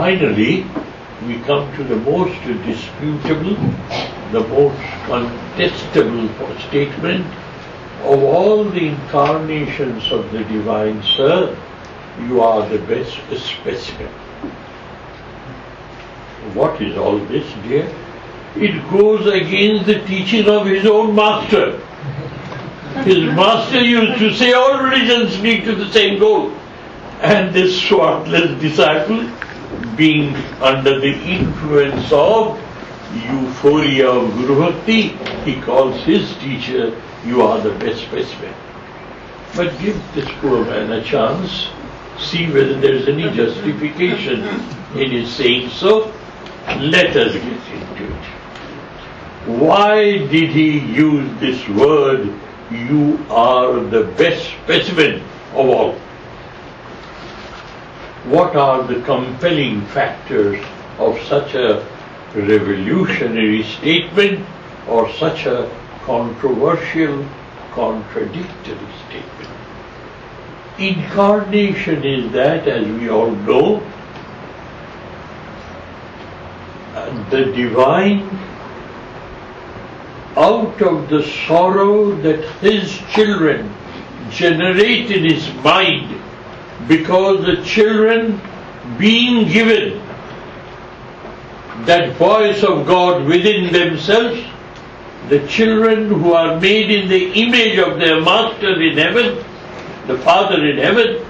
finally, we come to the most disputable, the most contestable statement of all the incarnations of the Divine Sir. You are the best specimen. What is all this, dear? It goes against the teaching of his own master. His master used to say all religions lead to the same goal. And this swarthless disciple, being under the influence of euphoria of Guru Bhakti, he calls his teacher, you are the best specimen. But give this poor man a chance, see whether there is any justification in his saying so. Let us get into it. Why did he use this word, you are the best specimen of all? What are the compelling factors of such a revolutionary statement or such a controversial, contradictory statement? Incarnation is that, as we all know, the divine, out of the sorrow that his children generate in his mind, because the children being given that voice of God within themselves, the children who are made in the image of their master in heaven, the Father in heaven,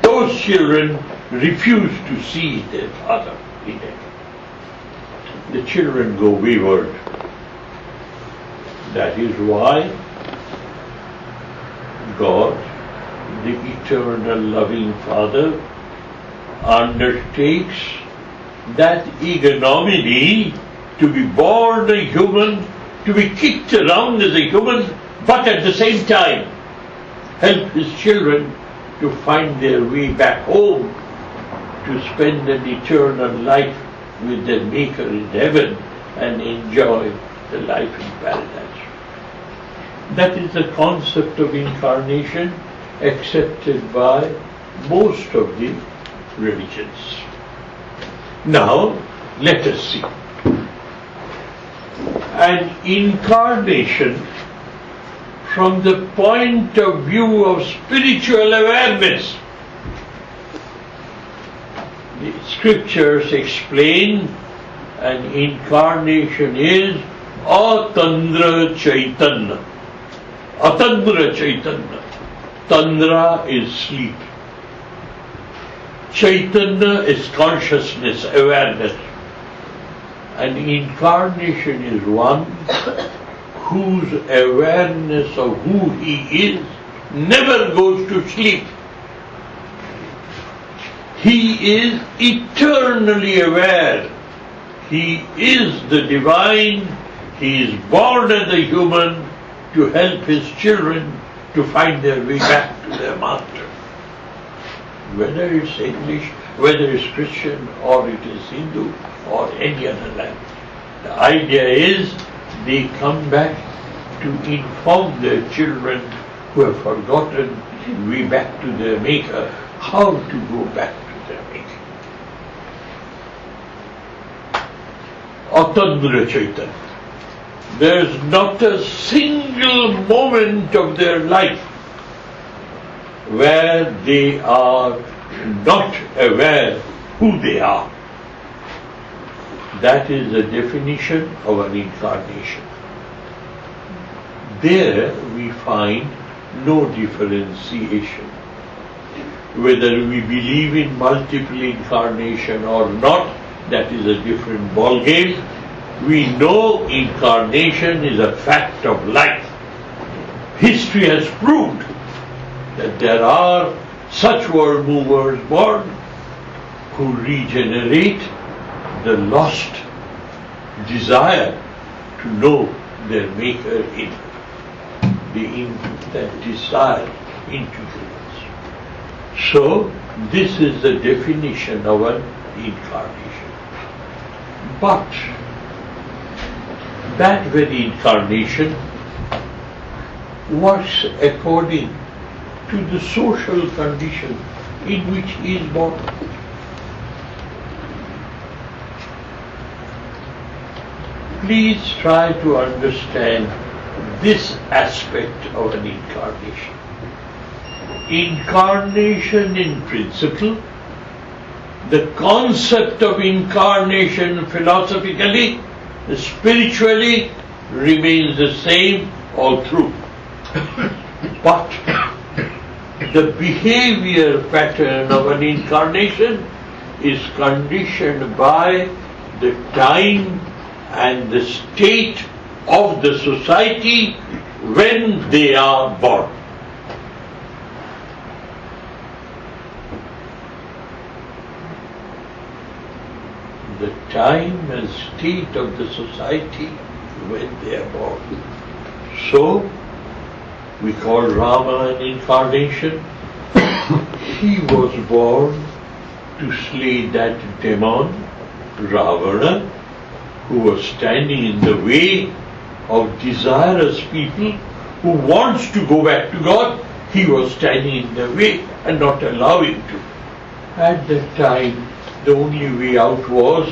those children refuse to see their Father in heaven. The children go wayward. That is why God, the eternal loving Father, undertakes that ignominy to be born a human, to be kicked around as a human, but at the same time help his children to find their way back home, to spend an eternal life with their Maker in heaven and enjoy the life in paradise. That is the concept of incarnation accepted by most of the religions. Now, let us see. An incarnation from the point of view of spiritual awareness. The scriptures explain an incarnation is Atandra Chaitanya. Atandra Chaitanya. Tandra is sleep. Chaitanya is consciousness, awareness. And incarnation is one whose awareness of who he is never goes to sleep. He is eternally aware. He is the divine. He is born as a human to help his children to find their way back to their master. Whether it's English, whether it's Christian, or it is Hindu, or any other language. The idea is they come back to inform their children who have forgotten the way back to their Maker, how to go back to their Maker. Atandra Chaitanya. There's not a single moment of their life where they are not aware who they are. That is the definition of an incarnation. There we find no differentiation. Whether we believe in multiple incarnation or not, that is a different ballgame. We know incarnation is a fact of life. History has proved that there are such world movers born who regenerate the lost desire to know their Maker in that desire into humans. So this is the definition of an incarnation. But that very incarnation works according to the social condition in which he is born. Please try to understand this aspect of an incarnation. Incarnation in principle, the concept of incarnation philosophically, spiritually, remains the same all through. But the behavior pattern of an incarnation is conditioned by the time and the state of the society when they are born. The time and state of the society when they are born. So, we call Rama an incarnation. He was born to slay that demon, Ravana, who was standing in the way of desirous people who wants to go back to God. He was standing in the way and not allowing to. At that time, the only way out was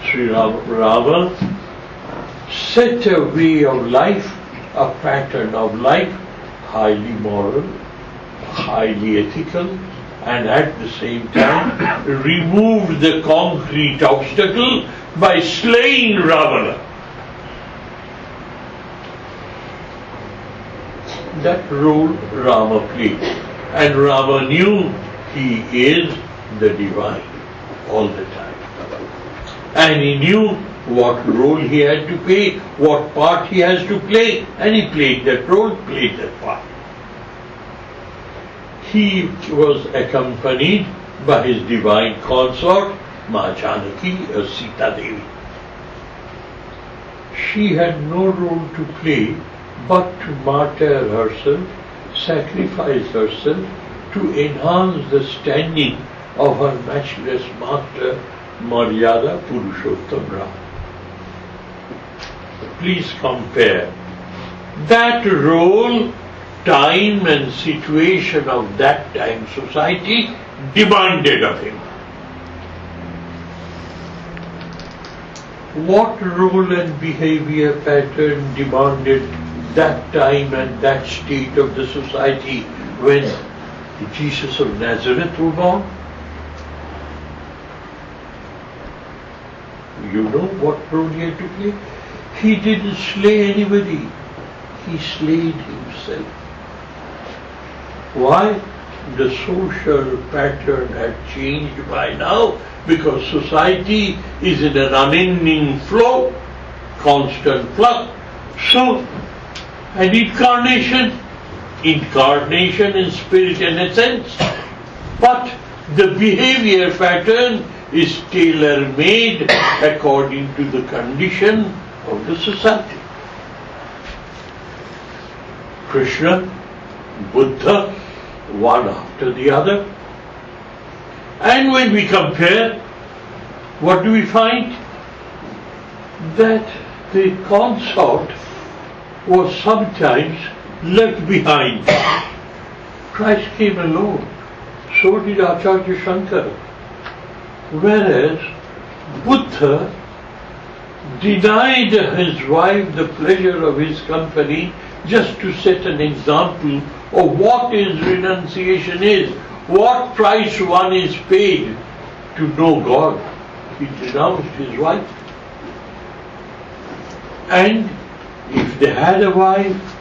Sri Rama set a way of life, a pattern of life, highly moral, highly ethical, and at the same time removed the concrete obstacle by slaying Ravana. That role Rama played, and Rama knew he is the divine all the time. And he knew what role he had to play, what part he has to play, and he played that role, played that part. He was accompanied by his divine consort, Ma Janaki, or Sita Devi. She had no role to play but to martyr herself, sacrifice herself to enhance the standing of her matchless master, Maryada Purushottam Ram. Please compare that role, time and situation of that time society demanded of him. What role and behavior pattern demanded that time and that state of the society when Jesus of Nazareth was born? You know what role he had to play? He didn't slay anybody. He slayed himself. Why? The social pattern had changed by now because society is in an unending flow, constant flux. So, an incarnation in spirit and essence, but the behavior pattern is tailor-made according to the condition of the society. Krishna, Buddha, one after the other. And when we compare, what do we find? That the consort was sometimes left behind. Christ came alone. So did Acharya Shankara. Whereas Buddha denied his wife the pleasure of his company just to set an example of what his renunciation is, what price one is paid to know God. He denounced his wife. And if they had a wife,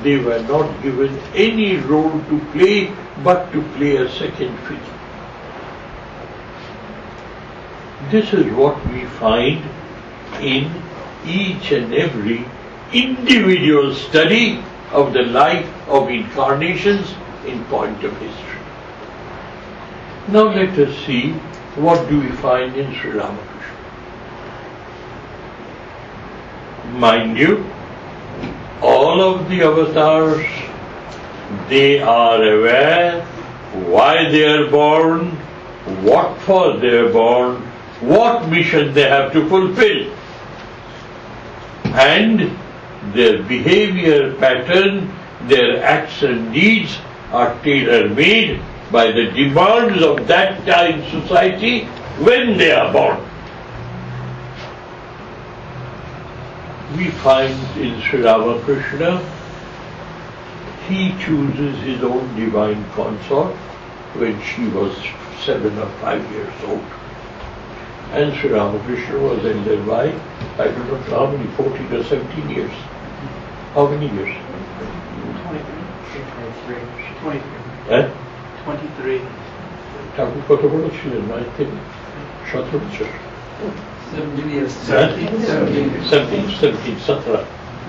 they were not given any role to play but to play a second fiddle. This is what we find in each and every individual study of the life of incarnations in point of history. Now let us see what do we find in Sri Ramakrishna. Mind you, all of the avatars, they are aware why they are born, what for they are born, what mission they have to fulfill. And their behavior pattern, their acts and deeds are tailor-made by the demands of that time society when they are born. we find in Sri Ramakrishna, he chooses his own divine consort when she was 7 or 5 years old. And Sri Ramakrishna was elder by, I don't know how many, 14 or 17 years. How many years? 23. 23. ঠাকুর কত বড় ছিলেন? I think 17 বছর। 17 years. 17.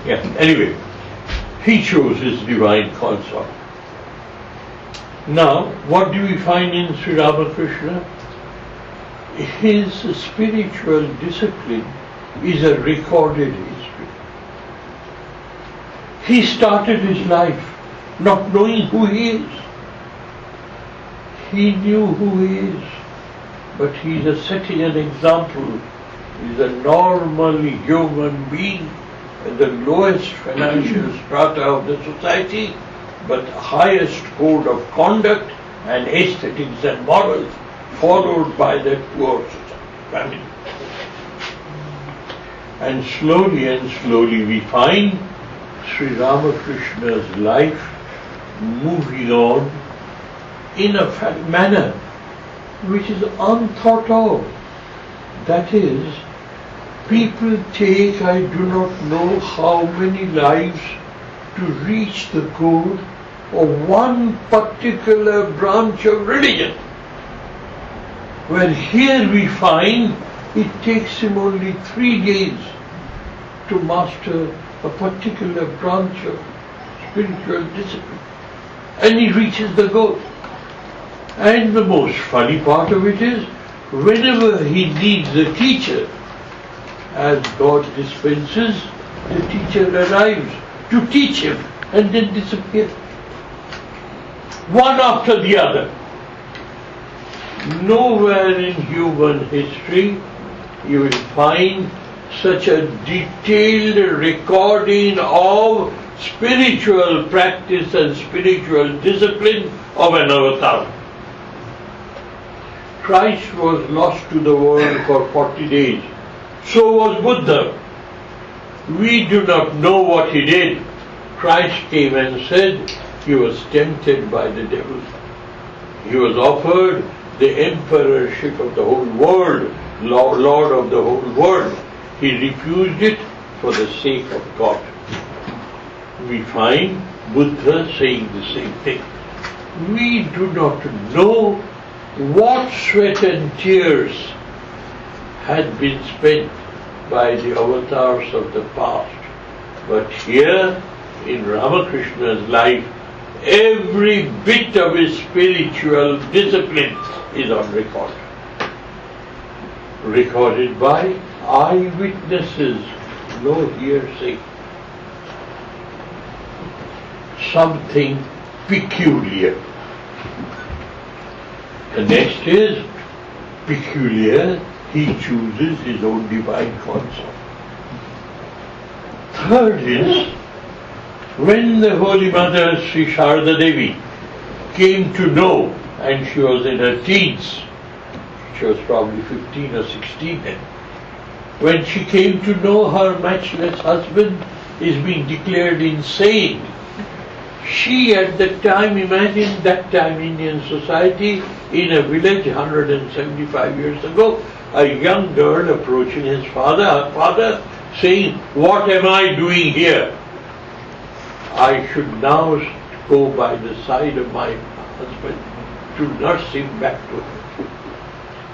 Yeah. Anyway, he chose his divine consort. Now, what do we find in Sri Ramakrishna? His spiritual discipline is a recorded history. He started his life not knowing who he is. He knew who he is, but he is setting an example. He is a normal human being at the lowest financial strata of the society, but highest code of conduct and aesthetics and morals followed by that poor family. And slowly we find Sri Ramakrishna's life moving on in a manner which is unthought of. That is, people take, I do not know how many lives to reach the goal of one particular branch of religion. When here we find it takes him only 3 days to master a particular branch of spiritual discipline. And he reaches the goal. And the most funny part of it is, whenever he needs a teacher, as God dispenses, the teacher arrives to teach him and then disappears. One after the other. Nowhere in human history you will find such a detailed recording of spiritual practice and spiritual discipline of an avatar. Christ was lost to the world for 40 days. So was Buddha. We do not know what he did. Christ came and said he was tempted by the devil. He was offered the emperorship of the whole world, Lord of the whole world. He refused it for the sake of God. We find Buddha saying the same thing. We do not know what sweat and tears had been spent by the avatars of the past. But here in Ramakrishna's life, every bit of his spiritual discipline is on record. Recorded by eyewitnesses, no hearsay. Something peculiar. The next is peculiar. He chooses his own divine consort. Third is, when the Holy Mother Sri Sharda Devi came to know, and she was in her teens, she was probably 15 or 16 then, when she came to know her matchless husband is being declared insane, she at that time, imagine that time Indian society, in a village 175 years ago, a young girl approaching her father, saying, "What am I doing here? I should now go by the side of my husband to nurse him back to her."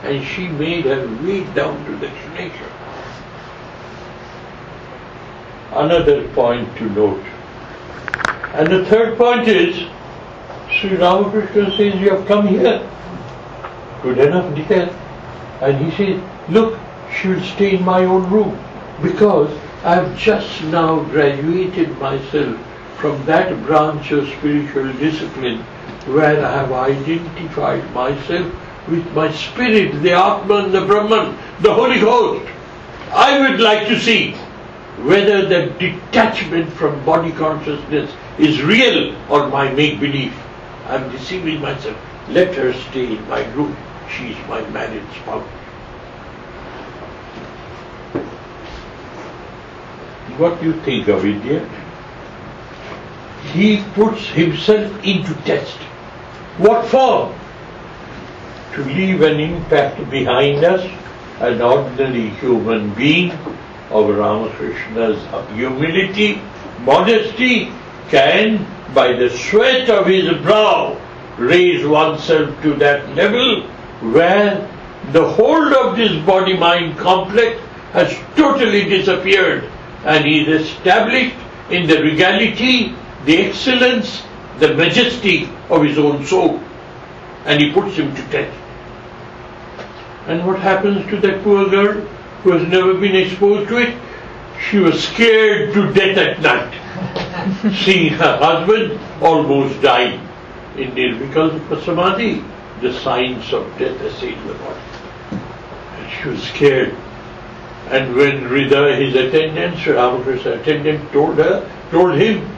And she made her way down to the Shloka. Another point to note. And the third point is, Sri Ramakrishna says, "You have come here. Good enough, dear." And he says, "Look, she will stay in my own room because I have just now graduated myself from that branch of spiritual discipline where I have identified myself with my spirit, the Atman, the Brahman, the Holy Ghost. I would like to see whether that detachment from body consciousness is real or my make-believe. I am deceiving myself. Let her stay in my room. She is my married spouse." What do you think of it, dear? He puts himself into test. What for? To leave an impact behind us, an ordinary human being of Ramakrishna's humility, modesty, can, by the sweat of his brow, raise oneself to that level where the hold of this body-mind complex has totally disappeared, and he is established in the regality, the excellence, the majesty of his own soul, and he puts him to test. And what happens to that poor girl who has never been exposed to it? She was scared to death at night, seeing her husband almost dying. Indeed, because of the samadhi, the signs of death assailed the body. And she was scared. And when Rida, his attendant, Ramakrishna attendant, told him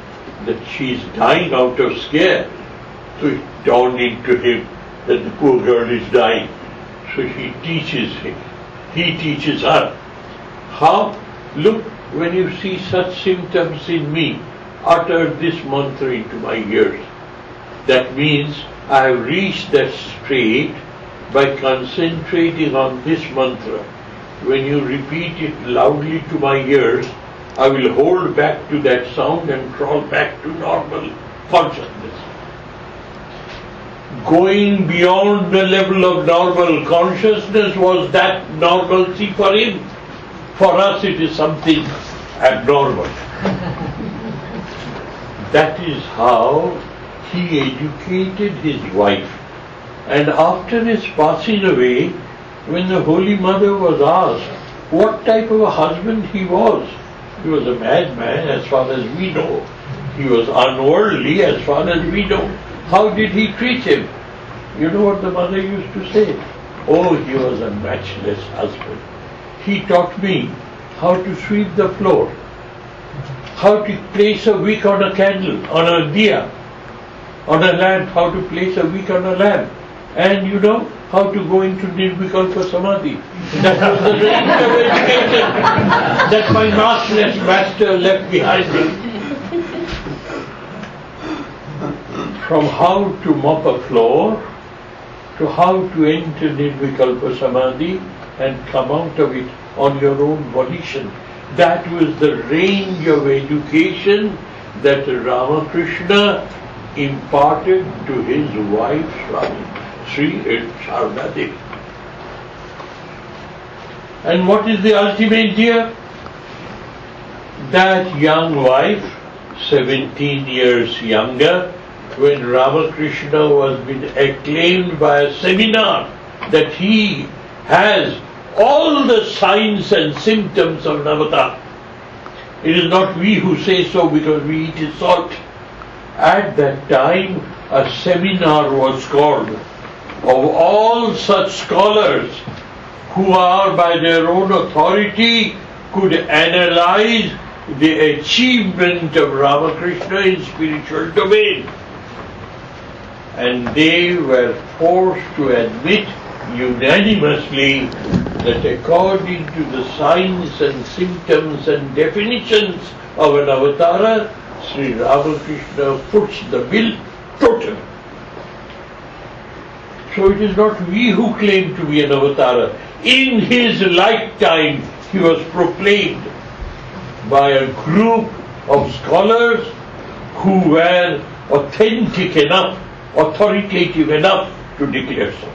that she is dying out of scare, so it dawned into him that the poor girl is dying. So he teaches her how, look, when you see such symptoms in me, utter this mantra into my ears. That means I have reached that state by concentrating on this mantra. When you repeat it loudly to my ears, I will hold back to that sound and crawl back to normal consciousness. Going beyond the level of normal consciousness was that normalcy for him. For us it is something abnormal. That is how he educated his wife. And after his passing away, when the Holy Mother was asked what type of a husband he was a madman as far as we know. He was unworldly as far as we know. How did he treat him? You know what the mother used to say? Oh, he was a matchless husband. He taught me how to sweep the floor, how to place a wick on a candle, on a diya, on a lamp, how to place a wick on a lamp, and you know, how to go into Nirvikalpa Samadhi. That was the range of education that my master left behind me. From how to mop a floor, to how to enter Nirvikalpa Samadhi and come out of it on your own volition. That was the range of education that Ramakrishna imparted to his wife, Swami Sri Ramakrishna. And what is the ultimate here? That young wife, 17 years younger, when Ramakrishna was being acclaimed by a seminar that he has all the signs and symptoms of an avatar. It is not we who say so because we eat his salt. At that time, a seminar was called of all such scholars who are by their own authority could analyze the achievement of Ramakrishna in spiritual domain. And they were forced to admit unanimously that according to the signs and symptoms and definitions of an avatara, Sri Ramakrishna puts the bill totally. So it is not we who claim to be an avatara. In his lifetime, he was proclaimed by a group of scholars who were authentic enough, authoritative enough to declare so.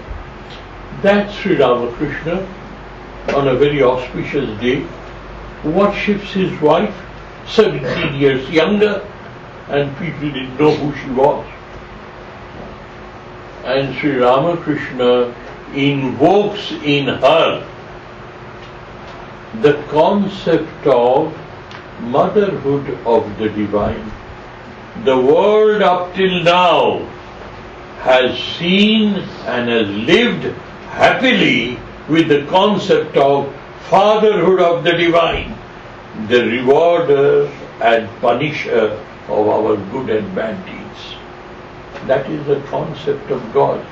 That Sri Ramakrishna, on a very auspicious day, worships his wife, 17 years younger, and people didn't know who she was. And Sri Ramakrishna invokes in her the concept of motherhood of the divine. The world up till now has seen and has lived happily with the concept of fatherhood of the divine, the rewarder and punisher of our good and bad deeds. That is the concept of God,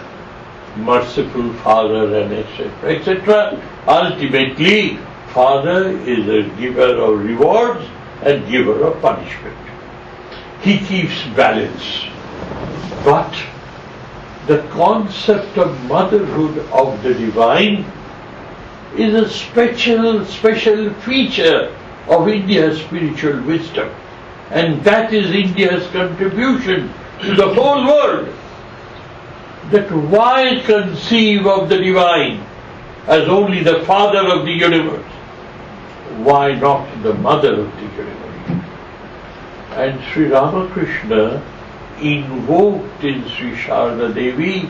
merciful Father and etc. etc. Ultimately, Father is a giver of rewards and giver of punishment. He keeps balance. But the concept of motherhood of the divine is a special feature of India's spiritual wisdom. And that is India's contribution to the whole world. That why conceive of the divine as only the father of the universe? Why not the mother of the universe? And Sri Ramakrishna invoked in Sri Sharda Devi,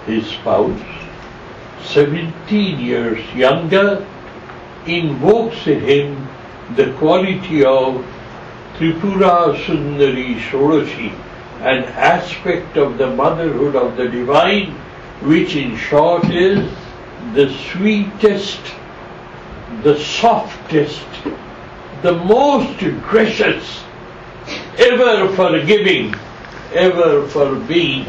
his spouse, 17 years younger, invokes in him the quality of Tripura Sundari Shoroshi, an aspect of the motherhood of the divine, which in short is the sweetest, the softest, the most gracious, ever forgiving, ever forbearing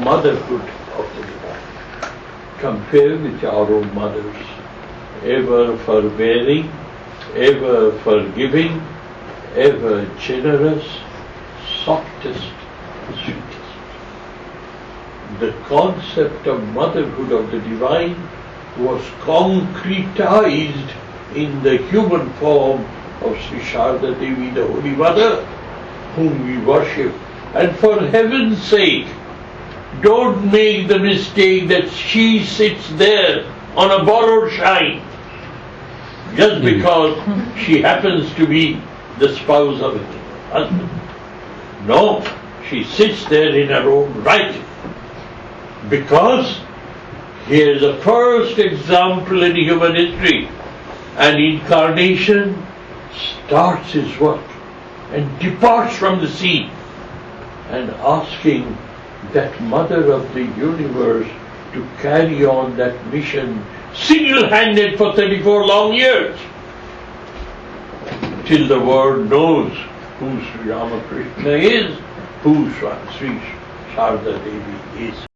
motherhood of the divine. Compare with our own mothers, ever forbearing, ever forgiving, ever generous, softest, sweetest. The concept of motherhood of the divine was concretized in the human form of Sri Sharda Devi, the Holy Mother, whom we worship. And for heaven's sake, don't make the mistake that she sits there on a borrowed shine just because she happens to be the spouse of a husband. No, she sits there in her own right, because here is the first example in human history. An incarnation starts his work and departs from the sea, and asking that mother of the universe to carry on that mission single-handed for 34 long years, till the world knows who Sri Ramakrishna is, who Sri Sharda Devi is.